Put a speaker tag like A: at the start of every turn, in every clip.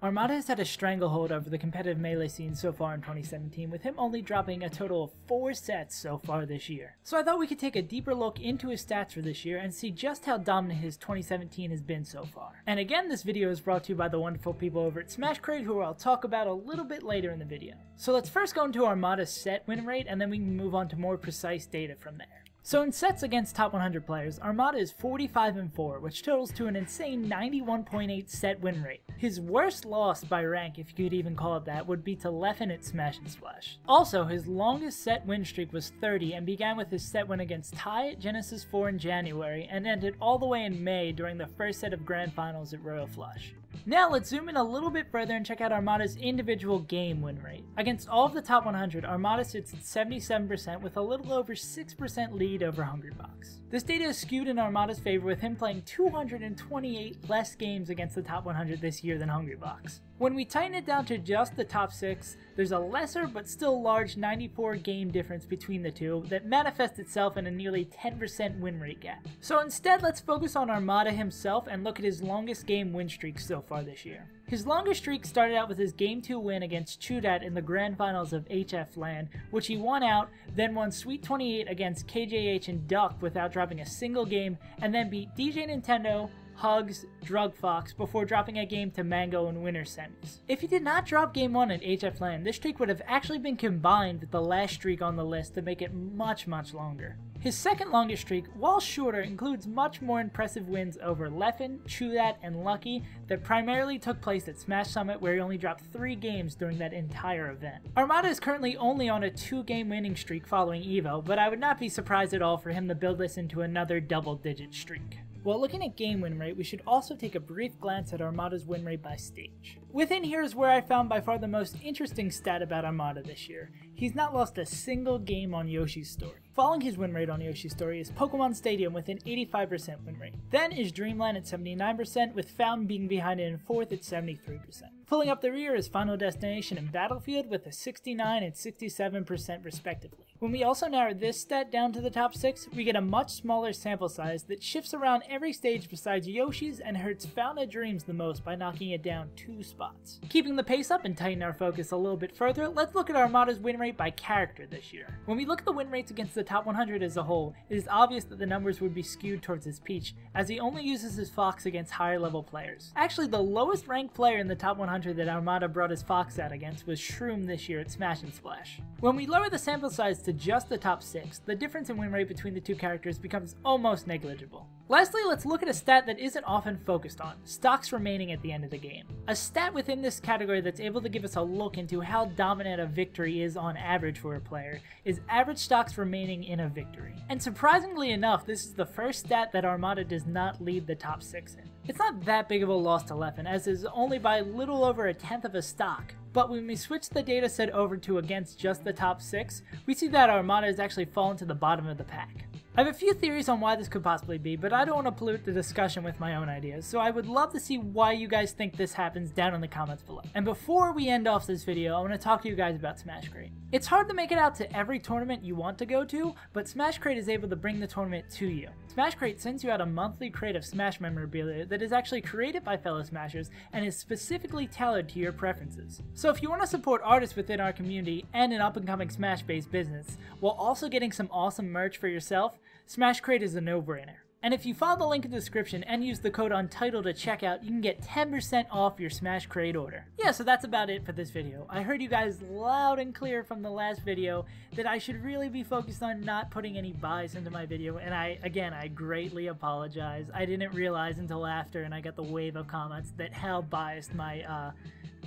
A: Armada has had a stranglehold over the competitive melee scene so far in 2017, with him only dropping a total of 4 sets so far this year. So I thought we could take a deeper look into his stats for this year and see just how dominant his 2017 has been so far. And again, this video is brought to you by the wonderful people over at SmashCrate, who I'll talk about a little bit later in the video. So let's first go into Armada's set win rate, and then we can move on to more precise data from there. So in sets against top 100 players, Armada is 45-4, which totals to an insane 91.8 set win rate. His worst loss by rank, if you could even call it that, would be to Leffen at Smash and Splash. Also, his longest set win streak was 30 and began with his set win against Ty at Genesis 4 in January and ended all the way in May during the first set of Grand Finals at Royal Flush. Now let's zoom in a little bit further and check out Armada's individual game win rate. Against all of the top 100, Armada sits at 77% with a little over 6% lead over Hungrybox. This data is skewed in Armada's favor, with him playing 228 less games against the top 100 this year than Hungrybox. When we tighten it down to just the top 6, there's a lesser but still large 94 game difference between the two that manifests itself in a nearly 10% win rate gap. So instead, let's focus on Armada himself and look at his longest game win streak so far this year. His longest streak started out with his Game 2 win against Chudat in the Grand Finals of HF LAN, which he won out, then won Sweet 28 against KJH and Duck without dropping a single game, and then beat DJ Nintendo, Hugs, Drug Fox before dropping a game to Mango in winter semis. If he did not drop Game 1 at HF LAN, this streak would have actually been combined with the last streak on the list to make it much longer. His second longest streak, while shorter, includes much more impressive wins over Leffen, Chudat, and Lucky that primarily took place at Smash Summit, where he only dropped 3 games during that entire event. Armada is currently only on a 2-game winning streak following EVO, but I would not be surprised at all for him to build this into another double-digit streak. While looking at game win rate, we should also take a brief glance at Armada's win rate by stage. Within here is where I found by far the most interesting stat about Armada this year. He's not lost a single game on Yoshi's Story. Following his win rate on Yoshi's Story is Pokemon Stadium with an 85% win rate. Then is Dreamland at 79%, with Fountain being behind it in 4th at 73%. Pulling up the rear is Final Destination and Battlefield with a 69 and 67% respectively. When we also narrow this stat down to the top 6, we get a much smaller sample size that shifts around every stage besides Yoshi's and hurts Fountain of Dreams the most by knocking it down 2 spots. Keeping the pace up and tightening our focus a little bit further, let's look at Armada's win rate by character this year. When we look at the win rates against the top 100 as a whole, it is obvious that the numbers would be skewed towards his Peach, as he only uses his Fox against higher level players. Actually, the lowest ranked player in the top 100 that Armada brought his Fox out against was Shroom this year at Smash and Splash. When we lower the sample size to just the top 6, the difference in win rate between the two characters becomes almost negligible. Lastly, let's look at a stat that isn't often focused on: stocks remaining at the end of the game. A stat within this category that's able to give us a look into how dominant a victory is on average for a player is average stocks remaining in a victory. And surprisingly enough, this is the first stat that Armada does not lead the top 6 in. It's not that big of a loss to Leffen, as is only by little over a tenth of a stock. But when we switch the data set over to against just the top 6, we see that Armada has actually fallen to the bottom of the pack. I have a few theories on why this could possibly be, but I don't want to pollute the discussion with my own ideas, so I would love to see why you guys think this happens down in the comments below. And before we end off this video, I want to talk to you guys about SmashCrate. It's hard to make it out to every tournament you want to go to, but SmashCrate is able to bring the tournament to you. SmashCrate sends you out a monthly crate of Smash memorabilia that is actually created by fellow Smashers and is specifically tailored to your preferences. So if you want to support artists within our community and an up-and-coming Smash-based business, while also getting some awesome merch for yourself, SmashCrate is a no-brainer. And if you follow the link in the description and use the code UNTITLED at checkout, you can get 10% off your SmashCrate order. Yeah, so that's about it for this video. I heard you guys loud and clear from the last video that I should really be focused on not putting any bias into my video, and I greatly apologize. I didn't realize until after, and I got the wave of comments, that how biased my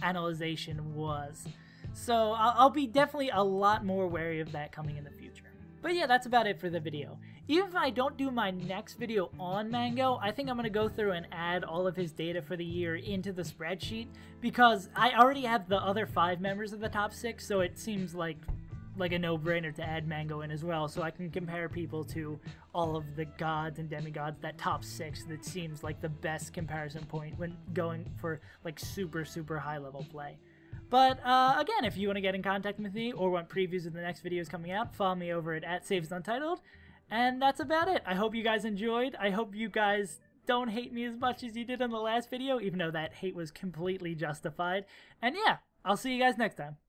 A: analyzation was. So I'll be definitely a lot more wary of that coming in the future. But yeah, that's about it for the video. Even if I don't do my next video on Mango, I think I'm going to go through and add all of his data for the year into the spreadsheet, because I already have the other 5 members of the top 6, so it seems like a no-brainer to add Mango in as well, so I can compare people to all of the gods and demigods, that top 6 that seems like the best comparison point when going for like super high level play. But again, if you want to get in contact with me or want previews of the next videos coming out, follow me over at SavesUntitled. And that's about it. I hope you guys enjoyed. I hope you guys don't hate me as much as you did in the last video, even though that hate was completely justified. And yeah, I'll see you guys next time.